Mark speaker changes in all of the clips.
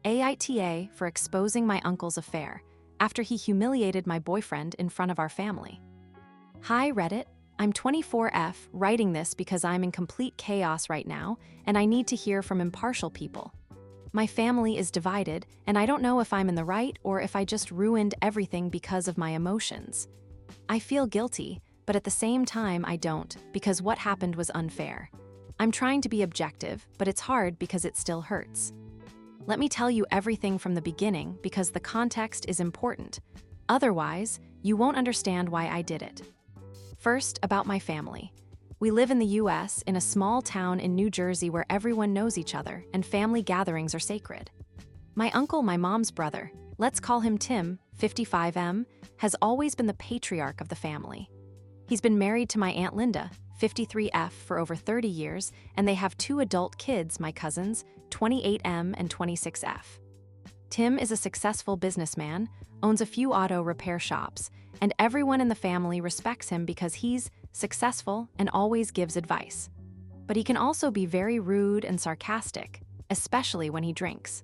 Speaker 1: AITA for exposing my uncle's affair after he humiliated my boyfriend in front of our family. Hi Reddit, I'm 24F writing this because I'm in complete chaos right now and I need to hear from impartial people. My family is divided and I don't know if I'm in the right or if I just ruined everything because of my emotions. I feel guilty, but at the same time I don't, because what happened was unfair. I'm trying to be objective, but it's hard because it still hurts. Let me tell you everything from the beginning because the context is important. Otherwise, you won't understand why I did it. First, about my family. We live in the US in a small town in New Jersey where everyone knows each other and family gatherings are sacred. My uncle, my mom's brother, let's call him Tim, 55M, has always been the patriarch of the family. He's been married to my Aunt Linda, 53F, for over 30 years, and they have 2 adult kids, my cousins, 28M and 26F. Tim is a successful businessman, owns a few auto repair shops, and everyone in the family respects him because he's successful and always gives advice. But he can also be very rude and sarcastic, especially when he drinks.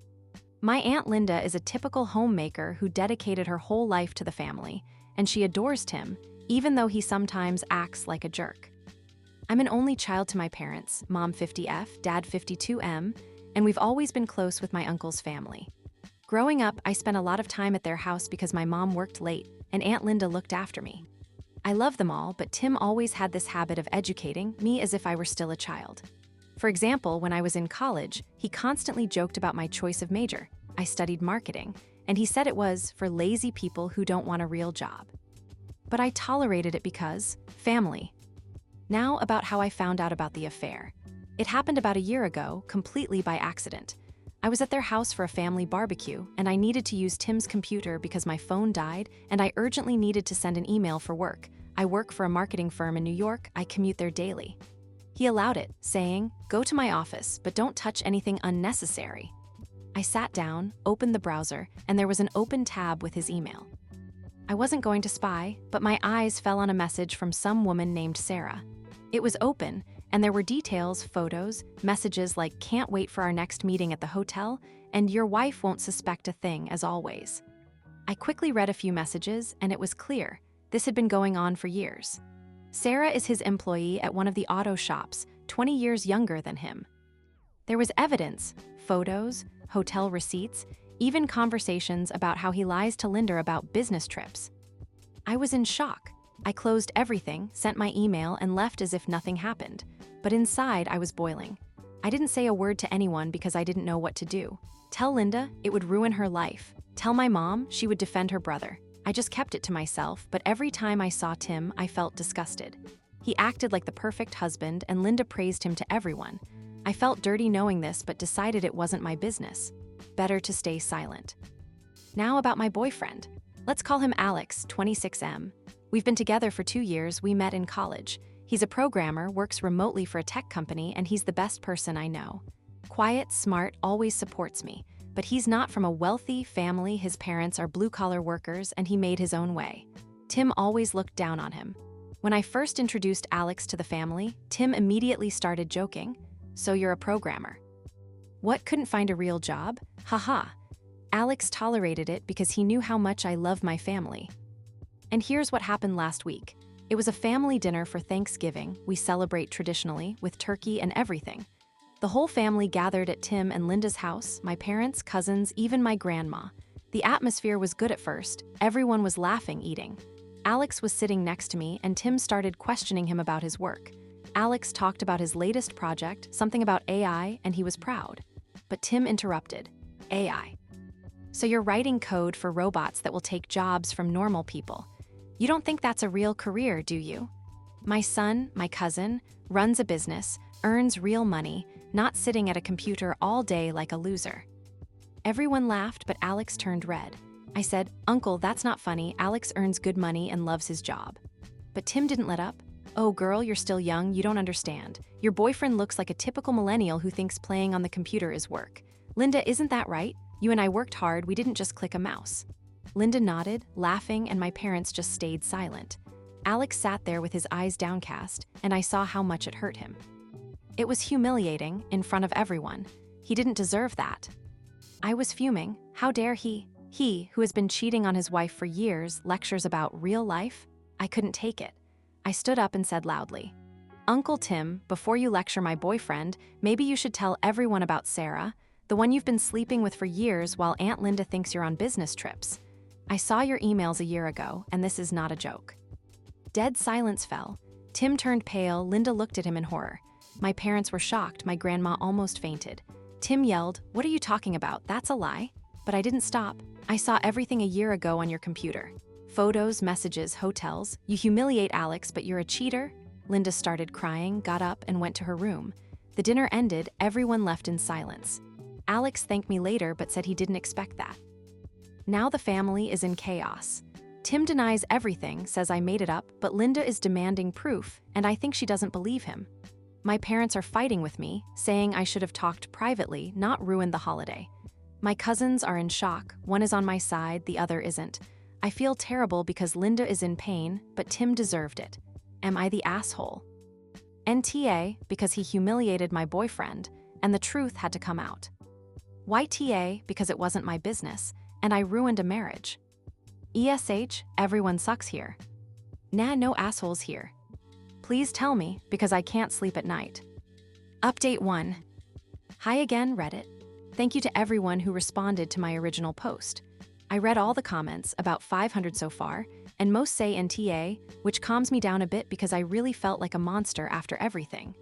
Speaker 1: My Aunt Linda is a typical homemaker who dedicated her whole life to the family, and she adores Tim, even though he sometimes acts like a jerk. I'm an only child to my parents, Mom 50F, Dad 52M, and we've always been close with my uncle's family. Growing up, I spent a lot of time at their house because my mom worked late and Aunt Linda looked after me. I love them all, but Tim always had this habit of educating me as if I were still a child. For example, when I was in college, he constantly joked about my choice of major. I studied marketing, and he said it was for lazy people who don't want a real job. But I tolerated it because family. Now about how I found out about the affair. It happened about a year ago, completely by accident. I was at their house for a family barbecue, and I needed to use Tim's computer because my phone died, and I urgently needed to send an email for work. I work for a marketing firm in New York. I commute there daily. He allowed it, saying, "Go to my office, but don't touch anything unnecessary." I sat down, opened the browser, and there was an open tab with his email. I wasn't going to spy, but my eyes fell on a message from some woman named Sarah. It was open, and there were details, photos, messages like "can't wait for our next meeting at the hotel," and "your wife won't suspect a thing, as always." I quickly read a few messages, and it was clear. This had been going on for years. Sarah is his employee at one of the auto shops, 20 years younger than him. There was evidence, photos, hotel receipts, even conversations about how he lies to Linda about business trips. I was in shock. I closed everything, sent my email, and left as if nothing happened. But inside, I was boiling. I didn't say a word to anyone because I didn't know what to do. Tell Linda, it would ruin her life. Tell my mom, she would defend her brother. I just kept it to myself, but every time I saw Tim, I felt disgusted. He acted like the perfect husband, and Linda praised him to everyone. I felt dirty knowing this, but decided it wasn't my business. Better to stay silent. Now about my boyfriend. Let's call him Alex, 26M. We've been together for 2 years. We met in college. He's a programmer, works remotely for a tech company, and he's the best person I know. Quiet, smart, always supports me. But he's not from a wealthy family. His parents are blue-collar workers, and he made his own way. Tim always looked down on him. When I first introduced Alex to the family, Tim immediately started joking. "So you're a programmer?" "What, couldn't find a real job? Haha." Alex tolerated it because he knew how much I love my family. And here's what happened last week. It was a family dinner for Thanksgiving. We celebrate traditionally, with turkey and everything. The whole family gathered at Tim and Linda's house, my parents, cousins, even my grandma. The atmosphere was good at first. Everyone was laughing, eating. Alex was sitting next to me, and Tim started questioning him about his work. Alex talked about his latest project, something about AI, and he was proud. But Tim interrupted. "AI? So you're writing code for robots that will take jobs from normal people. You don't think that's a real career, do you? My son, my cousin, runs a business, earns real money, not sitting at a computer all day like a loser." Everyone laughed, but Alex turned red. I said, "Uncle, that's not funny. Alex earns good money and loves his job." But Tim didn't let up. "Oh, girl, you're still young. You don't understand. Your boyfriend looks like a typical millennial who thinks playing on the computer is work. Linda, isn't that right? You and I worked hard. We didn't just click a mouse." Linda nodded, laughing, and my parents just stayed silent. Alex sat there with his eyes downcast, and I saw how much it hurt him. It was humiliating, in front of everyone. He didn't deserve that. I was fuming. How dare he? He, who has been cheating on his wife for years, lectures about real life? I couldn't take it. I stood up and said loudly, "Uncle Tim, before you lecture my boyfriend, maybe you should tell everyone about Sarah, the one you've been sleeping with for years while Aunt Linda thinks you're on business trips. I saw your emails a year ago, and this is not a joke." Dead silence fell. Tim turned pale. Linda looked at him in horror. My parents were shocked. My grandma almost fainted. Tim yelled, "What are you talking about? That's a lie." But I didn't stop. "I saw everything a year ago on your computer. Photos, messages, hotels. You humiliate Alex, but you're a cheater?" Linda started crying, got up, and went to her room. The dinner ended. Everyone left in silence. Alex thanked me later but said he didn't expect that. Now the family is in chaos. Tim denies everything, says I made it up, but Linda is demanding proof, and I think she doesn't believe him. My parents are fighting with me, saying I should have talked privately, not ruined the holiday. My cousins are in shock. One is on my side, the other isn't. I feel terrible because Linda is in pain, but Tim deserved it. Am I the asshole? NTA, because he humiliated my boyfriend, and the truth had to come out. YTA, because it wasn't my business, and I ruined a marriage. ESH, everyone sucks here. Nah, no assholes here. Please tell me, because I can't sleep at night. Update 1. Hi again, Reddit. Thank you to everyone who responded to my original post. I read all the comments, about 500 so far, and most say NTA, which calms me down a bit because I really felt like a monster after everything.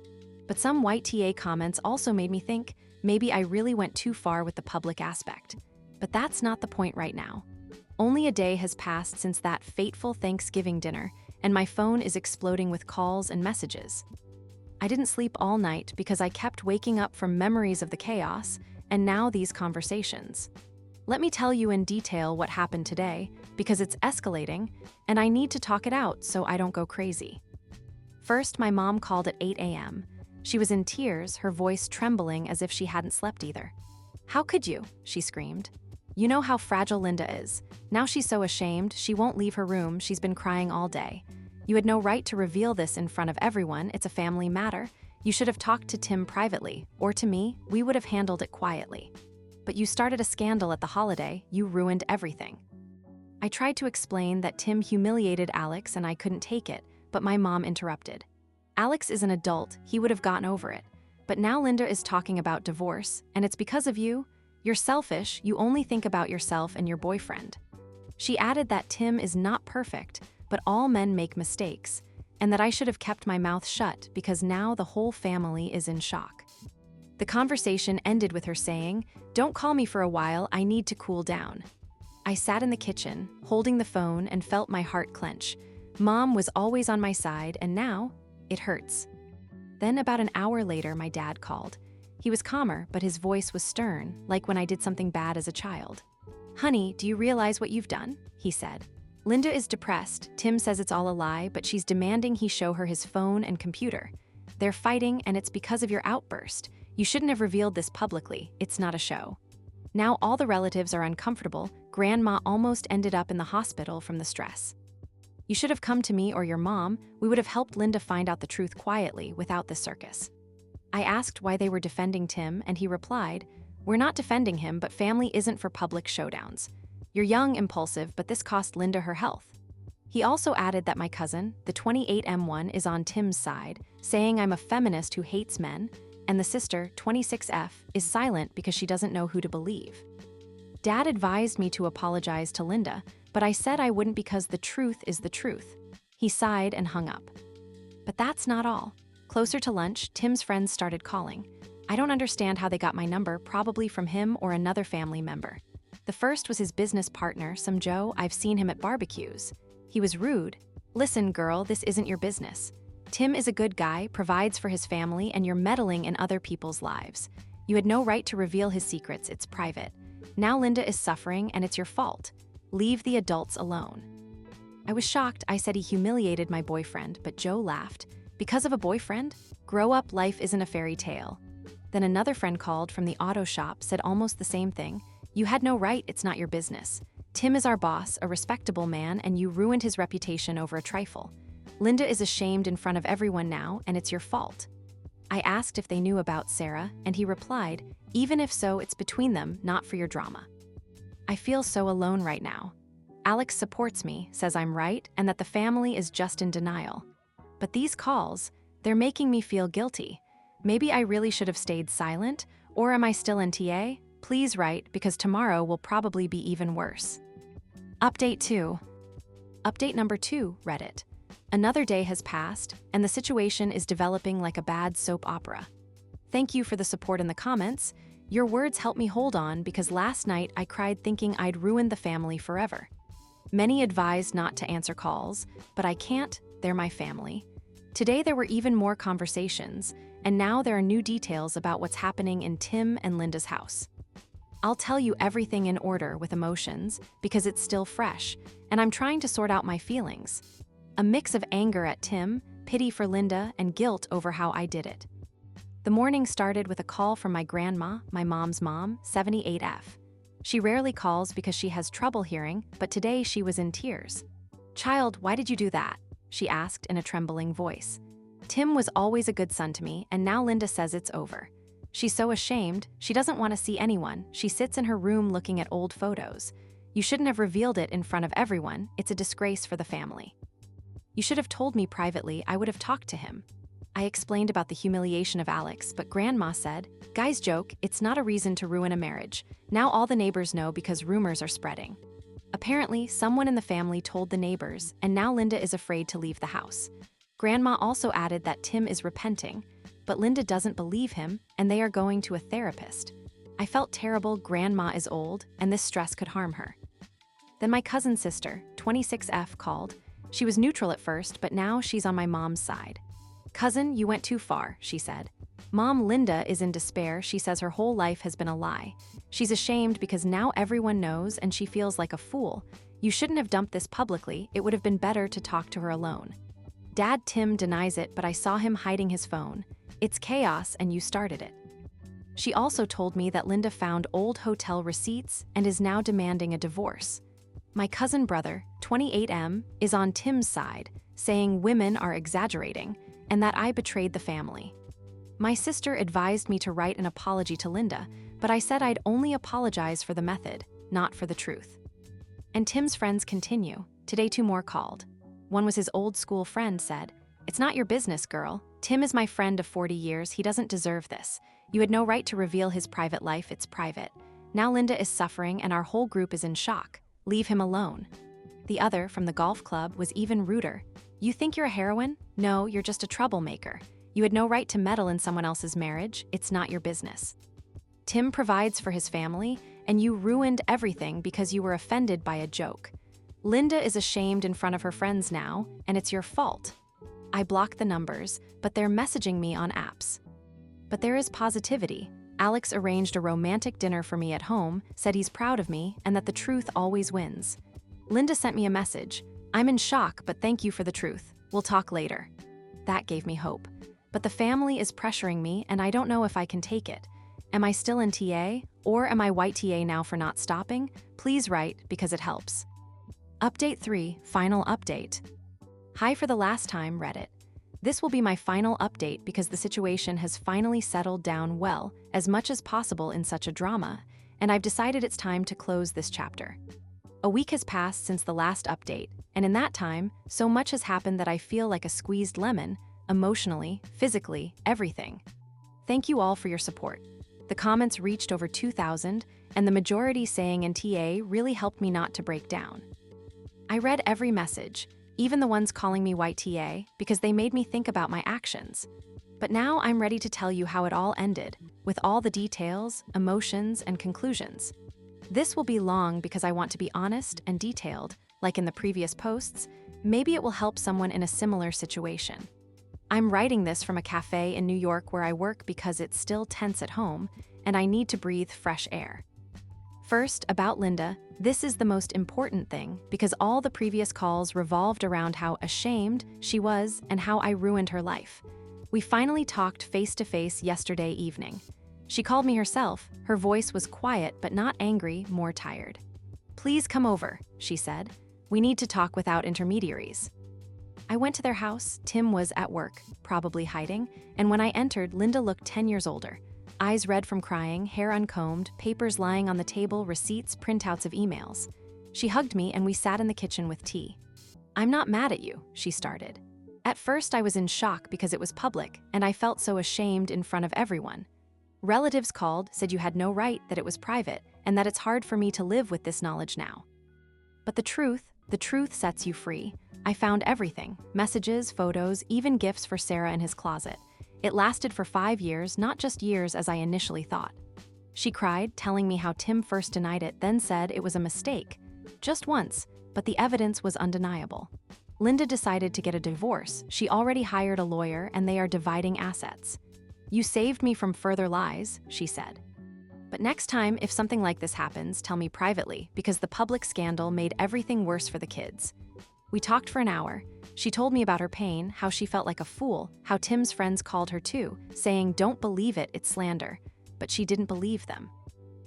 Speaker 1: But some white TA comments also made me think maybe I really went too far with the public aspect. But that's not the point right now. Only a day has passed since that fateful Thanksgiving dinner, and my phone is exploding with calls and messages. I didn't sleep all night because I kept waking up from memories of the chaos, and now these conversations. Let me tell you in detail what happened today, because it's escalating, and I need to talk it out so I don't go crazy. First, my mom called at 8 a.m. She was in tears, her voice trembling as if she hadn't slept either. "How could you?" she screamed. "You know how fragile Linda is. Now she's so ashamed, she won't leave her room, she's been crying all day. You had no right to reveal this in front of everyone, it's a family matter. You should have talked to Tim privately, or to me, we would have handled it quietly. But you started a scandal at the holiday, you ruined everything." I tried to explain that Tim humiliated Alex and I couldn't take it, but my mom interrupted. "Alex is an adult, he would have gotten over it. But now Linda is talking about divorce, and it's because of you. You're selfish, you only think about yourself and your boyfriend." She added that Tim is not perfect, but all men make mistakes, and that I should have kept my mouth shut because now the whole family is in shock. The conversation ended with her saying, "Don't call me for a while, I need to cool down." I sat in the kitchen, holding the phone, and felt my heart clench. Mom was always on my side, and now, it hurts. Then about an hour later, my dad called. He was calmer, but his voice was stern, like when I did something bad as a child. "Honey, do you realize what you've done?" he said. "Linda is depressed. Tim says it's all a lie, but she's demanding he show her his phone and computer. They're fighting, and it's because of your outburst. You shouldn't have revealed this publicly. It's not a show." Now all the relatives are uncomfortable. Grandma almost ended up in the hospital from the stress. "You should have come to me or your mom. We would have helped Linda find out the truth quietly, without the circus." I asked why they were defending Tim, and he replied, "We're not defending him, but family isn't for public showdowns. You're young, impulsive, but this cost Linda her health." He also added that my cousin, the 28M1, is on Tim's side, saying I'm a feminist who hates men, and the sister, 26F, is silent because she doesn't know who to believe. Dad advised me to apologize to Linda, but I said I wouldn't because the truth is the truth. He sighed and hung up. But that's not all. Closer to lunch, Tim's friends started calling. I don't understand how they got my number, probably from him or another family member. The first was his business partner, some Joe. I've seen him at barbecues. He was rude. "Listen, girl, this isn't your business. Tim is a good guy, provides for his family, and you're meddling in other people's lives. You had no right to reveal his secrets, it's private. Now Linda is suffering, and it's your fault. Leave the adults alone." I was shocked. I said he humiliated my boyfriend, but Joe laughed. "Because of a boyfriend? Grow up, life isn't a fairy tale." Then another friend called from the auto shop, said almost the same thing. "You had no right, it's not your business. Tim is our boss, a respectable man, and you ruined his reputation over a trifle. Linda is ashamed in front of everyone now, and it's your fault." I asked if they knew about Sarah, and he replied, Even if so, it's between them, not for your drama. I feel so alone right now. Alex supports me, says I'm right, and that the family is just in denial. But these calls, they're making me feel guilty. Maybe I really should have stayed silent, or am I still NTA? Please write, because tomorrow will probably be even worse. Update 2. Update number 2, Reddit. Another day has passed, and the situation is developing like a bad soap opera. Thank you for the support in the comments. Your words help me hold on because last night I cried thinking I'd ruined the family forever. Many advised not to answer calls, but I can't, they're my family. Today there were even more conversations, and now there are new details about what's happening in Tim and Linda's house. I'll tell you everything in order with emotions because it's still fresh, and I'm trying to sort out my feelings. A mix of anger at Tim, pity for Linda, and guilt over how I did it. The morning started with a call from my grandma, my mom's mom, 78F. She rarely calls because she has trouble hearing, but today she was in tears. "Child, why did you do that?" she asked in a trembling voice. "Tim was always a good son to me, and now Linda says it's over. She's so ashamed, she doesn't want to see anyone. She sits in her room looking at old photos. You shouldn't have revealed it in front of everyone. It's a disgrace for the family. You should have told me privately. I would have talked to him." I explained about the humiliation of Alex, but Grandma said, "Guys joke, it's not a reason to ruin a marriage. Now all the neighbors know because rumors are spreading." Apparently, someone in the family told the neighbors, and now Linda is afraid to leave the house. Grandma also added that Tim is repenting, but Linda doesn't believe him, and they are going to a therapist. I felt terrible. Grandma is old, and this stress could harm her. Then my cousin's sister, 26F, called. She was neutral at first, but now she's on my mom's side. "Cousin, you went too far," she said. Mom, Linda, is in despair. She says her whole life has been a lie. She's ashamed because now everyone knows and she feels like a fool. "You shouldn't have dumped this publicly. It would have been better to talk to her alone." Dad Tim denies it, but I saw him hiding his phone. "It's chaos and you started it." She also told me that Linda found old hotel receipts and is now demanding a divorce. My cousin brother, 28M, is on Tim's side, saying women are exaggerating and that I betrayed the family. My sister advised me to write an apology to Linda, but I said I'd only apologize for the method, not for the truth. And Tim's friends continue. Today 2 more called. One was his old school friend said, "It's not your business, girl. Tim is my friend of 40 years. He doesn't deserve this. You had no right to reveal his private life. It's private. Now Linda is suffering and our whole group is in shock. Leave him alone." The other, from the golf club, was even ruder. "You think you're a heroine? No, you're just a troublemaker. You had no right to meddle in someone else's marriage. It's not your business. Tim provides for his family, and you ruined everything because you were offended by a joke. Linda is ashamed in front of her friends now, and it's your fault." I blocked the numbers, but they're messaging me on apps. But there is positivity. Alex arranged a romantic dinner for me at home, said he's proud of me, and that the truth always wins. Linda sent me a message. "I'm in shock, but thank you for the truth. We'll talk later." That gave me hope. But the family is pressuring me, and I don't know if I can take it. Am I still in TA, or am I white TA now for not stopping? Please write, because it helps. Update 3, final update. Hi for the last time, Reddit. This will be my final update because the situation has finally settled down well, as much as possible in such a drama, and I've decided it's time to close this chapter. A week has passed since the last update, and in that time, so much has happened that I feel like a squeezed lemon, emotionally, physically, everything. Thank you all for your support. The comments reached over 2,000, and the majority saying NTA really helped me not to break down. I read every message, even the ones calling me white TA, because they made me think about my actions. But now I'm ready to tell you how it all ended, with all the details, emotions, and conclusions. This will be long because I want to be honest and detailed, like in the previous posts. Maybe it will help someone in a similar situation. I'm writing this from a cafe in New York where I work because it's still tense at home, and I need to breathe fresh air. First, about Linda, this is the most important thing because all the previous calls revolved around how ashamed she was and how I ruined her life. We finally talked face-to-face yesterday evening. She called me herself. Her voice was quiet but not angry, more tired. "Please come over," she said. "We need to talk without intermediaries." I went to their house. Tim was at work, probably hiding, and when I entered, Linda looked 10 years older. eyes red from crying, hair uncombed, papers lying on the table, receipts, printouts of emails. She hugged me and we sat in the kitchen with tea. "I'm not mad at you," she started. At first I was in shock because it was public, and I felt so ashamed in front of everyone. Relatives called, said you had no right, that it was private, and that it's hard for me to live with this knowledge now. But the truth sets you free. I found everything, messages, photos, even gifts for Sarah in his closet. It lasted for 5 years, not just years as I initially thought. She cried, telling me how Tim first denied it, then said it was a mistake. Just once, but the evidence was undeniable. Linda decided to get a divorce. She already hired a lawyer and they are dividing assets. "You saved me from further lies," she said. "But next time, if something like this happens, tell me privately, because the public scandal made everything worse for the kids." We talked for an hour. She told me about her pain, how she felt like a fool, how Tim's friends called her too, saying, "Don't believe it, it's slander." But she didn't believe them.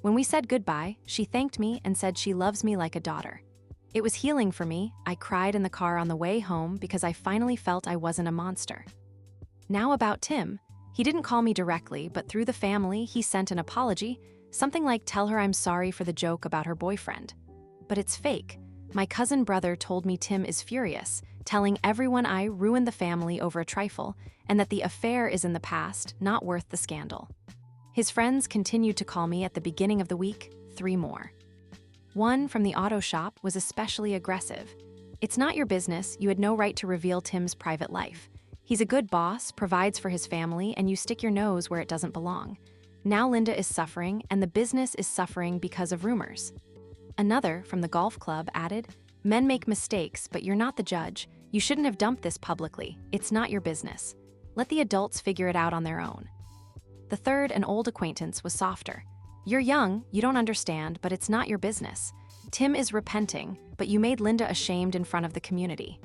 Speaker 1: When we said goodbye, she thanked me and said she loves me like a daughter. It was healing for me. I cried in the car on the way home because I finally felt I wasn't a monster. Now about Tim. He didn't call me directly, but through the family, he sent an apology, something like tell her I'm sorry for the joke about her boyfriend. But it's fake. My cousin brother told me Tim is furious, telling everyone I ruined the family over a trifle, and that the affair is in the past, not worth the scandal. His friends continued to call me at the beginning of the week, 3 more. One from the auto shop was especially aggressive. "It's not your business, you had no right to reveal Tim's private life. He's a good boss, provides for his family, and you stick your nose where it doesn't belong. Now Linda is suffering, and the business is suffering because of rumors." Another, from the golf club, added, "Men make mistakes, but you're not the judge. You shouldn't have dumped this publicly. It's not your business. Let the adults figure it out on their own." The third, an old acquaintance, was softer. "You're young, you don't understand, but it's not your business. Tim is repenting, but you made Linda ashamed in front of the community."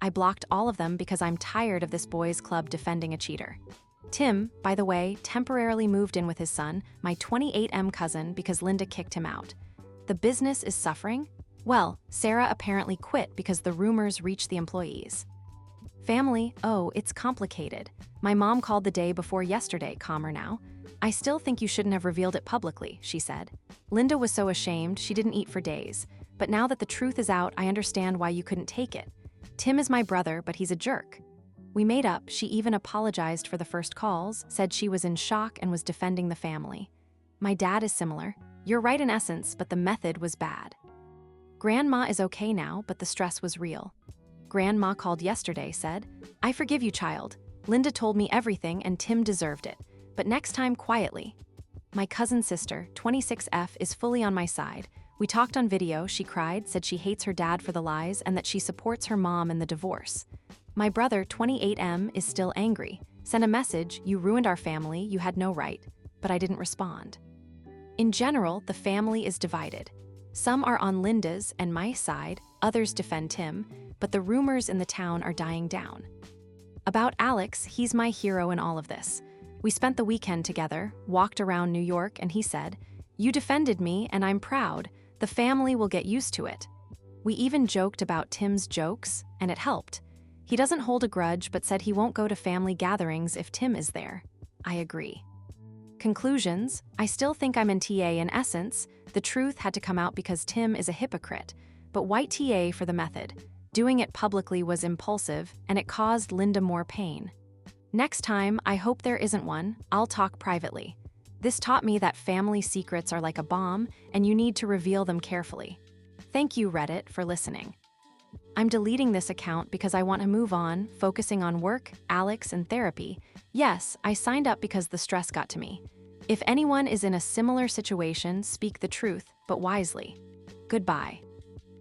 Speaker 1: I blocked all of them because I'm tired of this boys' club defending a cheater. Tim, by the way, temporarily moved in with his son, my 28M cousin, because Linda kicked him out. The business is suffering? Well, Sarah apparently quit because the rumors reached the employees. Family, oh, it's complicated. My mom called the day before yesterday, calmer now. "I still think you shouldn't have revealed it publicly," she said. "Linda was so ashamed she didn't eat for days. But now that the truth is out, I understand why you couldn't take it. Tim is my brother, but he's a jerk." We made up. She even apologized for the first calls, said she was in shock and was defending the family. My dad is similar. You're right in essence, but the method was bad. Grandma is okay now, but the stress was real. Grandma called yesterday, said, "I forgive you, child. Linda told me everything and Tim deserved it. But next time, quietly." My cousin's sister, 26F, is fully on my side. We talked on video. She cried, said she hates her dad for the lies and that she supports her mom in the divorce. My brother, 28M, is still angry. Sent a message, "You ruined our family, you had no right," but I didn't respond. In general, the family is divided. Some are on Linda's and my side, others defend Tim, but the rumors in the town are dying down. About Alex, he's my hero in all of this. We spent the weekend together, walked around New York, and he said, "You defended me, and I'm proud. The family will get used to it." We even joked about Tim's jokes, and it helped. He doesn't hold a grudge, but said he won't go to family gatherings if Tim is there. I agree. Conclusions, I still think I'm in TA in essence. The truth had to come out because Tim is a hypocrite, but white TA for the method. Doing it publicly was impulsive, and it caused Linda more pain. Next time, I hope there isn't one, I'll talk privately. This taught me that family secrets are like a bomb, and you need to reveal them carefully. Thank you, Reddit, for listening. I'm deleting this account because I want to move on, focusing on work, Alex, and therapy. Yes, I signed up because the stress got to me. If anyone is in a similar situation, speak the truth, but wisely. Goodbye.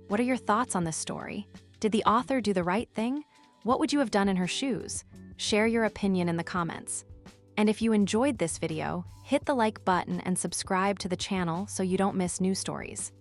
Speaker 1: What are your thoughts on this story? Did the author do the right thing? What would you have done in her shoes? Share your opinion in the comments. And if you enjoyed this video, hit the like button and subscribe to the channel so you don't miss new stories.